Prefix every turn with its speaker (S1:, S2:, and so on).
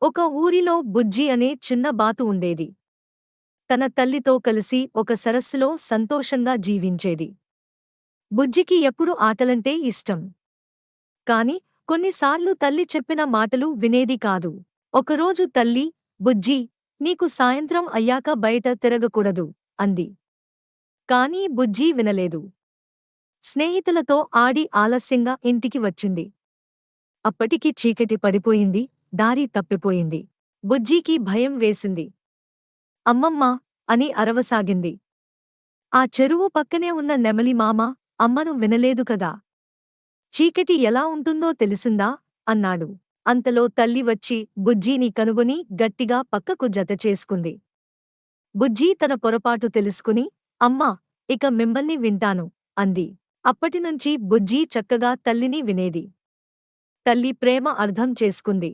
S1: ఒక ఊరిలో బుజ్జి అనే చిన్న బాతు ఉండేది. తన తల్లితో కలిసి ఒక సరస్సులో సంతోషంగా జీవించేది. బుజ్జికి ఎప్పుడు ఆటలంటే ఇష్టం. కాని కొన్నిసార్లు తల్లి చెప్పిన మాటలు వినేది కాదు. ఒకరోజు తల్లి, బుజ్జీ, నీకు సాయంత్రం అయ్యాక బయట తిరగకూడదు అంది. కానీ బుజ్జీ వినలేదు. స్నేహితులతో ఆడి ఆలస్యంగా ఇంటికి వచ్చింది. అప్పటికి చీకటి పడిపోయింది, దారి తప్పిపోయింది. బుజ్జీకి భయం వేసింది. అమ్మమ్మా! అని అరవసాగింది. ఆ చెరువు పక్కనే ఉన్న నెమలి మామ అమ్మను వినలేదు కదా! చీకటి ఎలా ఉంటుందో తెలిసిందా? అన్నాడు. అంతలో తల్లి వచ్చి బుజ్జీని కనుగొని గట్టిగా పక్కకు జతచేసుకుంది. బుజ్జీ తన పొరపాటు తెలుసుకుని, అమ్మా! ఇక మిమ్మల్ని వింటాను అంది. అప్పటినుంచి బుజ్జీ చక్కగా తల్లిని వినేది. తల్లి ప్రేమ అర్థం చేసుకుంది.